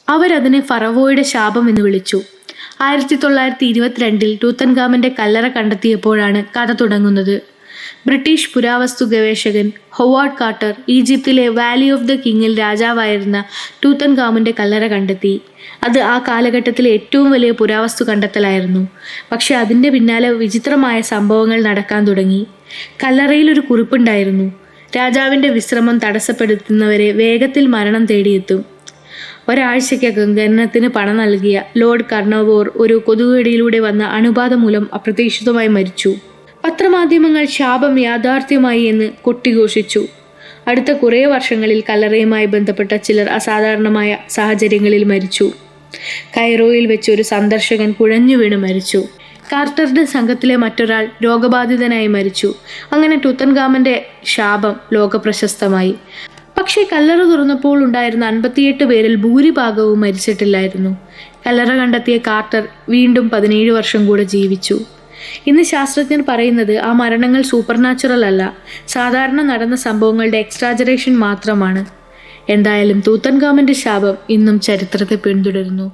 അവരതിനെ ഫറവോയുടെ ശാപം എന്ന് വിളിച്ചു. 1922 ടൂത്തൻഖാമന്റെ കല്ലറ കണ്ടെത്തിയപ്പോഴാണ് കഥ തുടങ്ങുന്നത്. ബ്രിട്ടീഷ് പുരാവസ്തു ഗവേഷകൻ ഹൊവാർഡ് കാർട്ടർ ഈജിപ്തിലെ വാലി ഓഫ് ദ കിങ്ങിൽ രാജാവായിരുന്ന ടൂത്തൻഖാമന്റെ കല്ലറ കണ്ടെത്തി. അത് ആ കാലഘട്ടത്തിലെ ഏറ്റവും വലിയ പുരാവസ്തു കണ്ടെത്തലായിരുന്നു. പക്ഷെ അതിൻ്റെ പിന്നാലെ വിചിത്രമായ സംഭവങ്ങൾ നടക്കാൻ തുടങ്ങി. കല്ലറയിൽ ഒരു കുറിപ്പുണ്ടായിരുന്നു: രാജാവിൻ്റെ വിശ്രമം തടസ്സപ്പെടുത്തുന്നവരെ വേഗത്തിൽ മരണം തേടിയെത്തും. ഒരാഴ്ചയ്ക്കകം ഖനനത്തിന് പണം നൽകിയ ലോർഡ് കർണവോർ ഒരു കൊതുകുകടിയിലൂടെ വന്ന അണുബാധ മൂലം അപ്രതീക്ഷിതമായി മരിച്ചു. പത്രമാധ്യമങ്ങൾ ശാപം യാഥാർത്ഥ്യമായി എന്ന് കൊട്ടിഘോഷിച്ചു. അടുത്ത കുറേ വർഷങ്ങളിൽ കല്ലറയുമായി ബന്ധപ്പെട്ട ചിലർ അസാധാരണമായ സാഹചര്യങ്ങളിൽ മരിച്ചു. കൈറോയിൽ വെച്ച് ഒരു സന്ദർശകൻ കുഴഞ്ഞു വീണ് മരിച്ചു. കാർട്ടറുടെ സംഘത്തിലെ മറ്റൊരാൾ രോഗബാധിതനായി മരിച്ചു. അങ്ങനെ ടൂത്തൻഖാമന്റെ ശാപം ലോകപ്രശസ്തമായി. പക്ഷേ കല്ലറ തുറന്നപ്പോൾ ഉണ്ടായിരുന്ന 58 പേരിൽ ഭൂരിഭാഗവും മരിച്ചിട്ടില്ലായിരുന്നു. കല്ലറ കണ്ടെത്തിയ കാർട്ടർ വീണ്ടും 17 വർഷം കൂടെ ജീവിച്ചു. ഇന്ന് ശാസ്ത്രജ്ഞർ പറയുന്നത് ആ മരണങ്ങൾ സൂപ്പർനാച്ചുറൽ അല്ല, സാധാരണ നടന്ന സംഭവങ്ങളുടെ എക്സ്ട്രാജറേഷൻ മാത്രമാണ്. എന്തായാലും ടൂത്തൻഖാമന്റെ ശാപം ഇന്നും ചരിത്രത്തെ പിന്തുടരുന്നു.